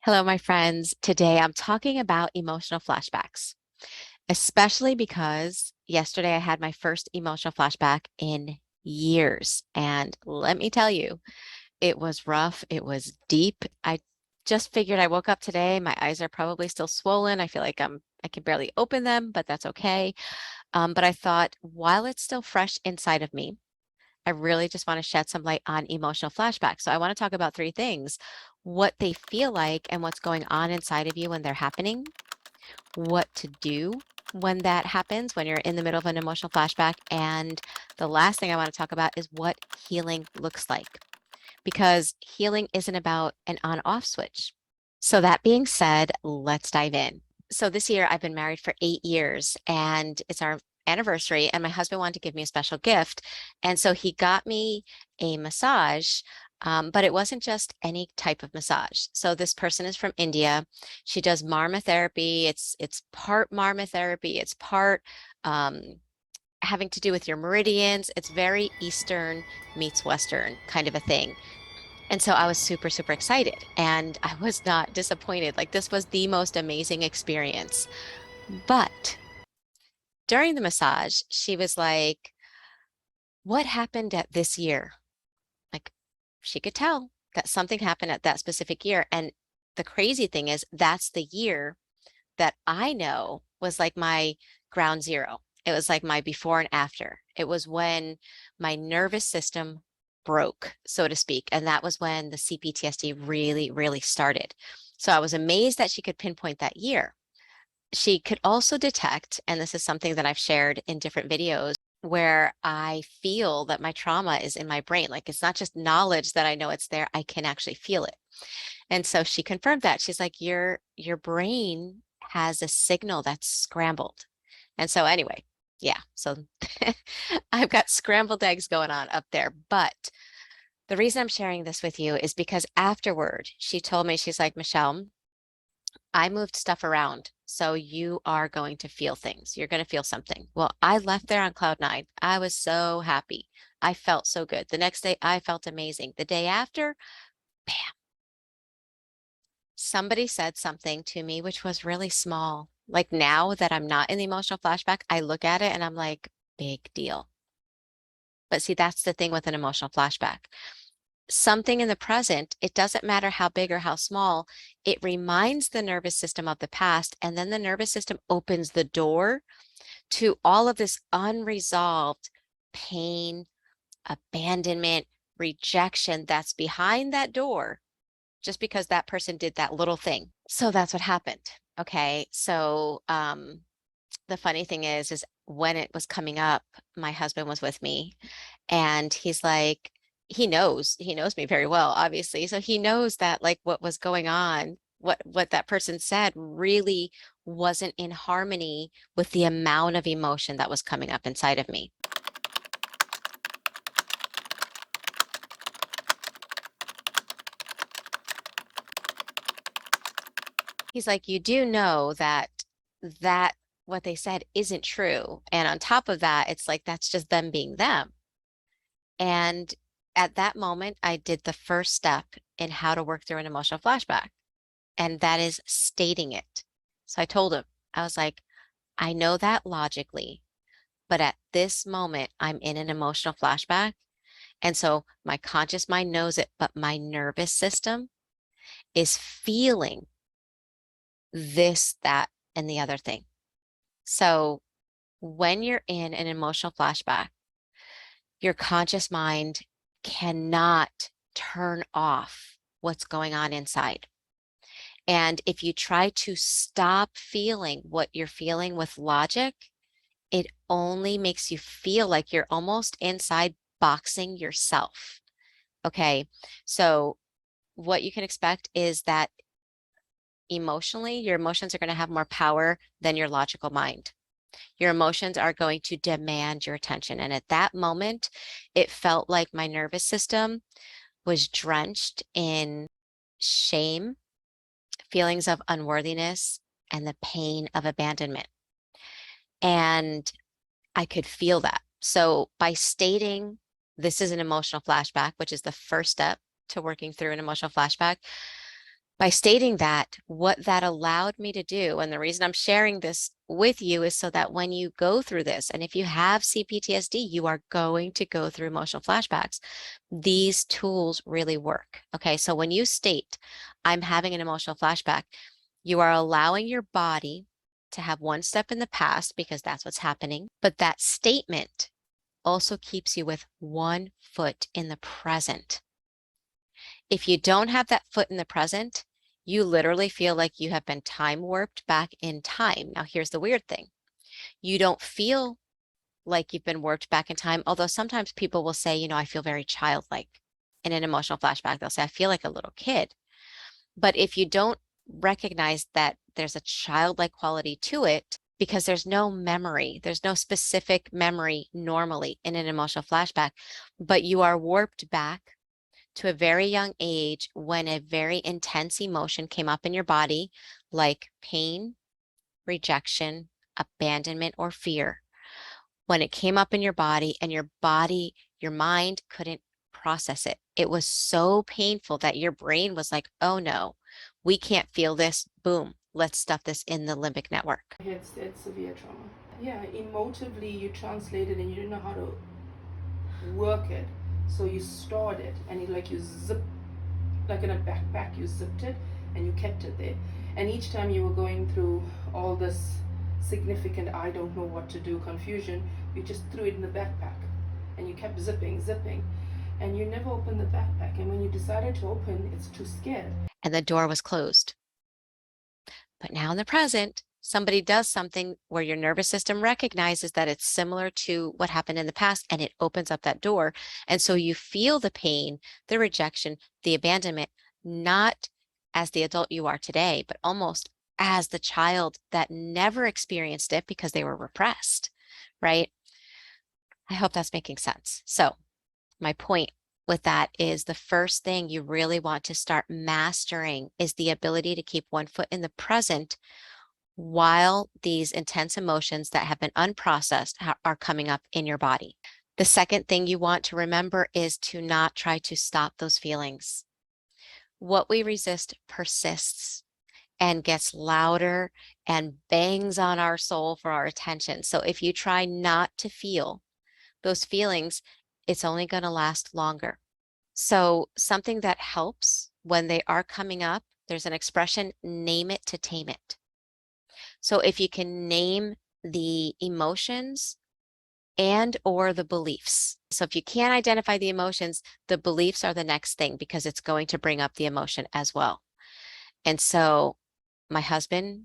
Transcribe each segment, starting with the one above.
Hello, my friends. Today I'm talking about emotional flashbacks, especially because yesterday I had my first emotional flashback in years. And let me tell you, it was rough. It was deep. I just figured I woke up today. My eyes are probably still swollen. I feel like I can barely open them, but that's okay. But I thought while it's still fresh inside of me, I really just want to shed some light on emotional flashbacks. So I want to talk about three things: what they feel like and what's going on inside of you when they're happening, what to do when that happens, when you're in the middle of an emotional flashback, and the last thing I want to talk about is what healing looks like, because healing isn't about an on-off switch. So that being said, let's dive in. So this year I've been married for 8 years and it's our anniversary, and my husband wanted to give me a special gift. And so he got me a massage, but it wasn't just any type of massage. So this person is from India. She does marma therapy. It's part marma therapy. It's part um, having to do with your meridians. It's very Eastern meets Western kind of a thing. And so I was super, super excited and I was not disappointed. Like, this was the most amazing experience. But during the massage, she was like, "What happened at this year?" Like, she could tell that something happened at that specific year. And the crazy thing is, that's the year that I know was like my ground zero. It was like my before and after. It was when my nervous system broke, so to speak. And that was when the CPTSD really, really started. So I was amazed that she could pinpoint that year. She could also detect, and this is something that I've shared in different videos, where I feel that my trauma is in my brain. Like, it's not just knowledge that I know it's there, I can actually feel it. And so she confirmed that. She's like, your brain has a signal that's scrambled. And so anyway, yeah, so I've got scrambled eggs going on up there. But the reason I'm sharing this with you is because afterward, she told me, she's like, "Michelle, I moved stuff around. So you are going to feel things. You're going to feel something." Well, I left there on cloud nine. I was so happy. I felt so good. The next day, I felt amazing. The day after, bam, somebody said something to me, which was really small. Like, now that I'm not in the emotional flashback, I look at it and I'm like, big deal. But see, that's the thing with an emotional flashback. Something in the present, it doesn't matter how big or how small, it reminds the nervous system of the past. And then the nervous system opens the door to all of this unresolved pain, abandonment, rejection that's behind that door, just because that person did that little thing. So that's what happened. Okay. So the funny thing is when it was coming up, my husband was with me and he's like, he knows me very well, obviously. So he knows that, like, what was going on, what that person said really wasn't in harmony with the amount of emotion that was coming up inside of me. He's like, "You do know that what they said isn't true. And on top of that, it's like that's just them being them." And at that moment, I did the first step in how to work through an emotional flashback, and that is stating it. So I told him, I was like, "I know that logically, but at this moment, I'm in an emotional flashback. And so my conscious mind knows it, but my nervous system is feeling this, that, and the other thing." So when you're in an emotional flashback, your conscious mind cannot turn off what's going on inside. And if you try to stop feeling what you're feeling with logic, it only makes you feel like you're almost inside boxing yourself. Okay. So what you can expect is that emotionally, your emotions are going to have more power than your logical mind. Your emotions are going to demand your attention. And at that moment, it felt like my nervous system was drenched in shame, feelings of unworthiness, and the pain of abandonment. And I could feel that. So by stating this is an emotional flashback, which is the first step to working through an emotional flashback, By stating that, what that allowed me to do, and the reason I'm sharing this with you is so that when you go through this, and if you have CPTSD, you are going to go through emotional flashbacks. These tools really work. Okay, so when you state, I'm having an emotional flashback, you are allowing your body to have one step in the past because that's what's happening. But that statement also keeps you with one foot in the present. If you don't have that foot in the present, you literally feel like you have been time warped back in time. Now, here's the weird thing. You don't feel like you've been warped back in time, although sometimes people will say, I feel very childlike in an emotional flashback. They'll say, I feel like a little kid. But if you don't recognize that there's a childlike quality to it, because there's no memory, there's no specific memory normally in an emotional flashback, but you are warped back to a very young age when a very intense emotion came up in your body, like pain, rejection, abandonment, or fear. When it came up in your body and your mind couldn't process it. It was so painful that your brain was like, oh no, we can't feel this. Boom, let's stuff this in the limbic network. It's severe trauma. Yeah, emotively you translate it and you didn't know how to work it. So you stored it and you zip, like in a backpack, you zipped it and you kept it there. And each time you were going through all this significant, I don't know what to do confusion, you just threw it in the backpack and you kept zipping. And you never opened the backpack. And when you decided to open, it's too scared. And the door was closed. But now in the present, somebody does something where your nervous system recognizes that it's similar to what happened in the past and it opens up that door. And so you feel the pain, the rejection, the abandonment, not as the adult you are today, but almost as the child that never experienced it because they were repressed, right? I hope that's making sense. So my point with that is the first thing you really want to start mastering is the ability to keep one foot in the present while these intense emotions that have been unprocessed are coming up in your body. The second thing you want to remember is to not try to stop those feelings. What we resist persists and gets louder and bangs on our soul for our attention. So if you try not to feel those feelings, it's only going to last longer. So something that helps when they are coming up, there's an expression, name it to tame it. So if you can name the emotions and or the beliefs. So if you can't identify the emotions, the beliefs are the next thing because it's going to bring up the emotion as well. And so my husband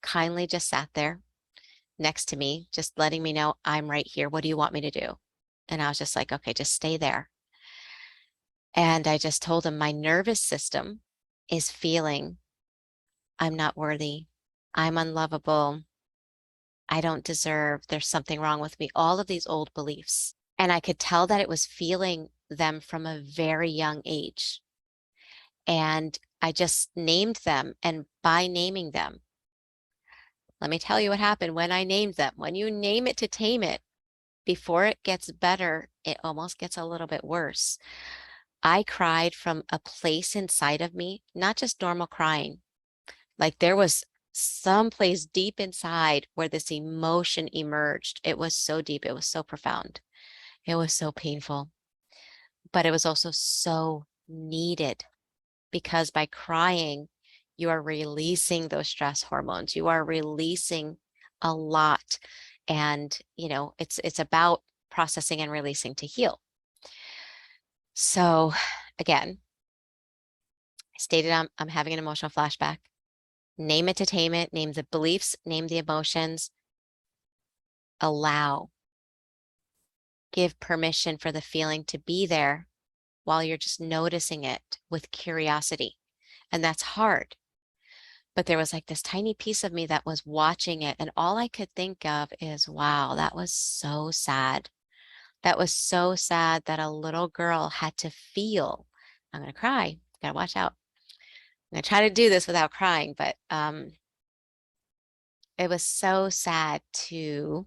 kindly just sat there next to me, just letting me know, I'm right here. What do you want me to do? And I was just like, okay, just stay there. And I just told him my nervous system is feeling I'm not worthy. I'm unlovable. I don't deserve. There's something wrong with me. All of these old beliefs. And I could tell that it was feeling them from a very young age. And I just named them. And by naming them, let me tell you what happened when I named them. When you name it to tame it, before it gets better, it almost gets a little bit worse. I cried from a place inside of me, not just normal crying. Like there was some place deep inside where this emotion emerged. It was so deep. It was so profound. It was so painful, but it was also so needed because by crying, you are releasing those stress hormones. You are releasing a lot. And, it's about processing and releasing to heal. So again, I stated I'm having an emotional flashback. Name it to tame it, name the beliefs, name the emotions, allow, give permission for the feeling to be there while you're just noticing it with curiosity. And that's hard. But there was like this tiny piece of me that was watching it. And all I could think of is, wow, that was so sad. That was so sad that a little girl had to feel. I'm going to cry. Gotta watch out. I'm going to try to do this without crying, but it was so sad to,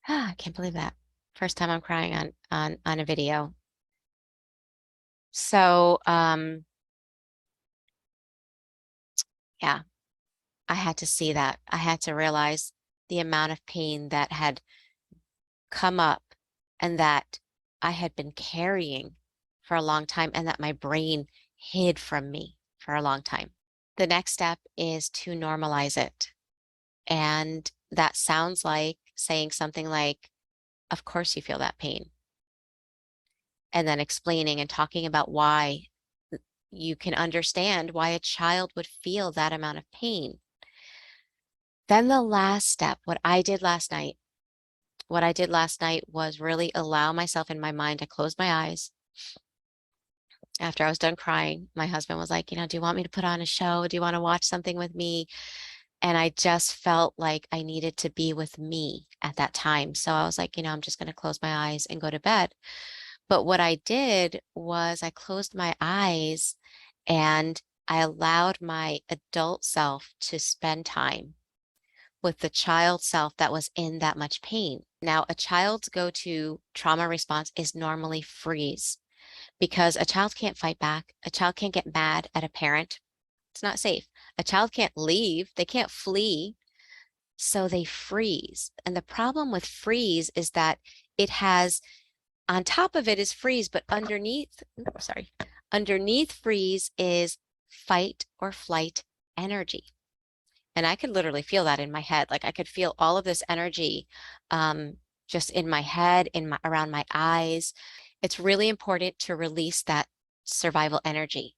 I can't believe that. First time I'm crying on a video. So Yeah, I had to see that. I had to realize the amount of pain that had come up and that I had been carrying for a long time and that my brain hid from me for a long time. The next step is to normalize it. And that sounds like saying something like, of course you feel that pain. And then explaining and talking about why you can understand why a child would feel that amount of pain. Then the last step, what I did last night was really allow myself in my mind to close my eyes. After I was done crying, my husband was like, do you want me to put on a show? Do you want to watch something with me? And I just felt like I needed to be with me at that time. So I was like, I'm just going to close my eyes and go to bed. But what I did was I closed my eyes and I allowed my adult self to spend time with the child self that was in that much pain. Now, a child's go-to trauma response is normally freeze because a child can't fight back. A child can't get mad at a parent. It's not safe. A child can't leave. They can't flee. So they freeze. And the problem with freeze is that it has, on top of it is freeze, but underneath freeze is fight or flight energy. And I could literally feel that in my head. Like I could feel all of this energy just in my head, around my eyes. It's really important to release that survival energy.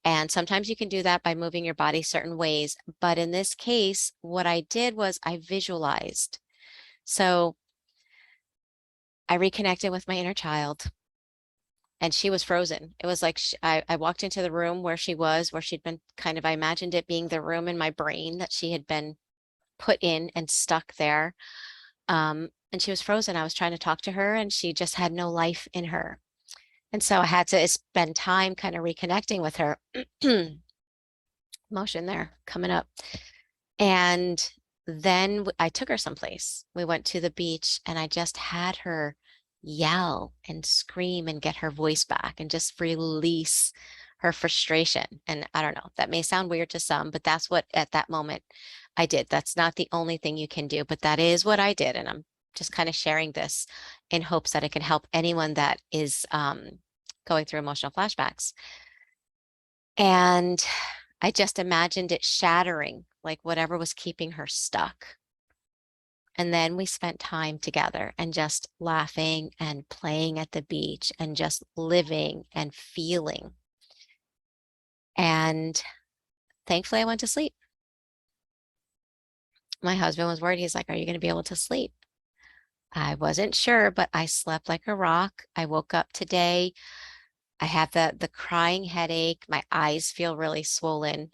And sometimes you can do that by moving your body certain ways. But in this case, what I did was I visualized. So I reconnected with my inner child and she was frozen. It was like I walked into the room where she'd been I imagined it being the room in my brain that she had been put in and stuck there. And she was frozen. I was trying to talk to her and she just had no life in her. And so I had to spend time kind of reconnecting with her. Motion there coming up. And then I took her someplace. We went to the beach and I just had her yell and scream and get her voice back and just release her frustration. And I don't know, that may sound weird to some, but that's what at that moment I did. That's not the only thing you can do, but that is what I did. And I'm just kind of sharing this in hopes that it can help anyone that is going through emotional flashbacks. And I just imagined it shattering, like whatever was keeping her stuck. And then we spent time together and just laughing and playing at the beach and just living and feeling. And thankfully, I went to sleep. My husband was worried. He's like, "Are you going to be able to sleep?" I wasn't sure, but I slept like a rock. I woke up today. I have the crying headache. My eyes feel really swollen,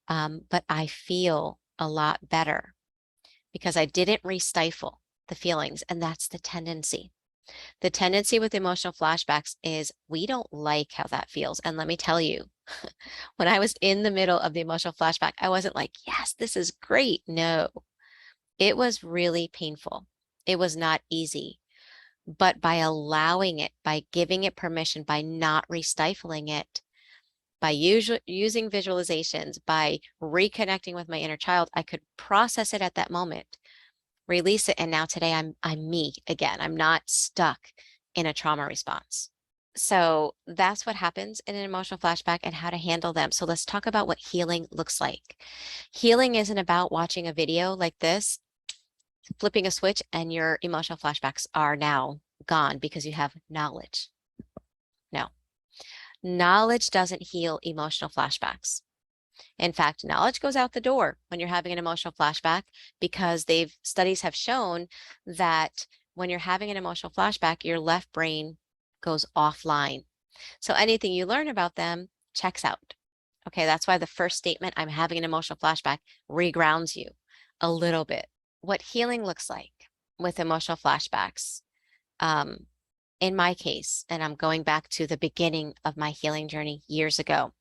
but I feel a lot better because I didn't re-stifle the feelings, and that's the tendency. The tendency with emotional flashbacks is we don't like how that feels. And let me tell you, when I was in the middle of the emotional flashback, I wasn't like, yes, this is great. No, it was really painful. It was not easy. But by allowing it, by giving it permission, by not re-stifling it, by using visualizations, by reconnecting with my inner child, I could process it at that moment, release it, and now today I'm me again. I'm not stuck in a trauma response. So that's what happens in an emotional flashback and how to handle them. So let's talk about what healing looks like. Healing isn't about watching a video like this, flipping a switch, and your emotional flashbacks are now gone because you have knowledge. No, knowledge doesn't heal emotional flashbacks. In fact, knowledge goes out the door when you're having an emotional flashback because studies have shown that when you're having an emotional flashback, your left brain goes offline. So anything you learn about them checks out. Okay, that's why the first statement, I'm having an emotional flashback, regrounds you a little bit. What healing looks like with emotional flashbacks, in my case, and I'm going back to the beginning of my healing journey years ago.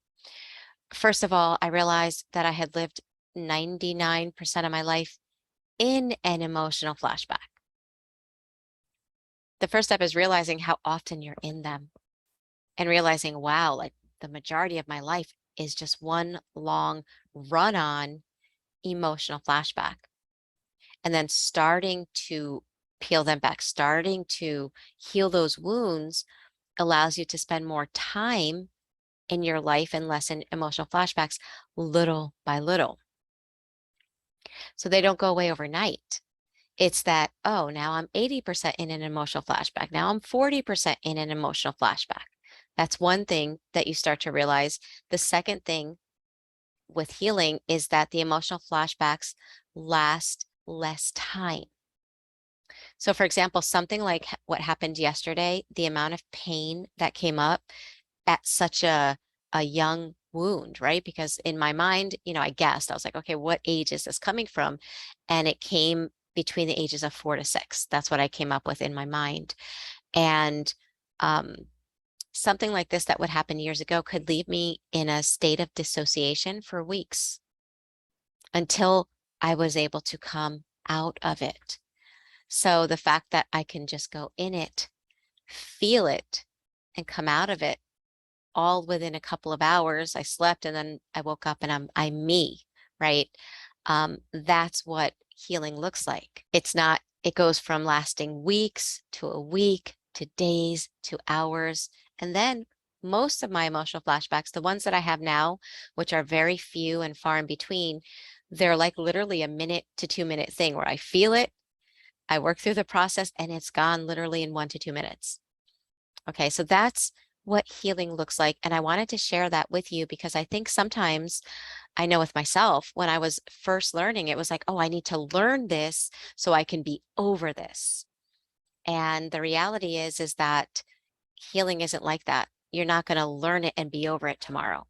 First of all, I realized that I had lived 99% of my life in an emotional flashback. The first step is realizing how often you're in them and realizing, wow, like the majority of my life is just one long run-on emotional flashback. And then starting to peel them back, starting to heal those wounds allows you to spend more time in your life and less in emotional flashbacks little by little. So they don't go away overnight. It's that, oh, now I'm 80% in an emotional flashback. Now I'm 40% in an emotional flashback. That's one thing that you start to realize. The second thing with healing is that the emotional flashbacks last less time. So, for example, something like what happened yesterday, the amount of pain that came up at such a young wound, right? Because in my mind, I guessed, I was like, okay, what age is this coming from? And it came between the ages of 4 to 6. That's what I came up with in my mind. And um, something like this that would happen years ago could leave me in a state of dissociation for weeks until I was able to come out of it. So the fact that I can just go in it, feel it, and come out of it all within a couple of hours. I slept and then I woke up and I'm me, right? That's what healing looks like. It's not, it goes from lasting weeks to a week to days to hours. And then most of my emotional flashbacks, the ones that I have now, which are very few and far in between, they're like literally a minute to 2 minute thing where I feel it, I work through the process, and it's gone literally in 1 to 2 minutes. Okay, so that's what healing looks like. And I wanted to share that with you because I think sometimes I know with myself, when I was first learning, it was like, oh, I need to learn this so I can be over this. And the reality is that healing isn't like that. You're not going to learn it and be over it tomorrow.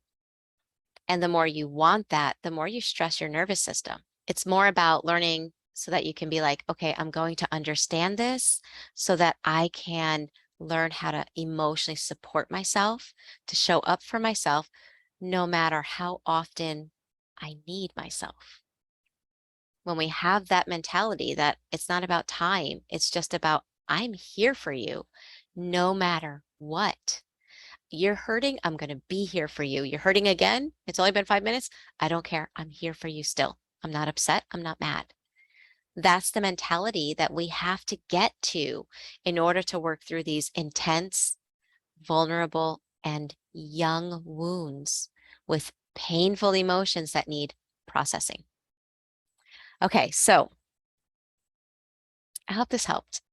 And the more you want that, the more you stress your nervous system. It's more about learning so that you can be like, okay, I'm going to understand this so that I can learn how to emotionally support myself, to show up for myself, no matter how often I need myself. When we have that mentality that it's not about time, it's just about I'm here for you no matter what. You're hurting, I'm going to be here for you. You're hurting again, it's only been 5 minutes. I don't care. I'm here for you still. I'm not upset. I'm not mad. That's the mentality that we have to get to in order to work through these intense, vulnerable, and young wounds with painful emotions that need processing. Okay, so I hope this helped.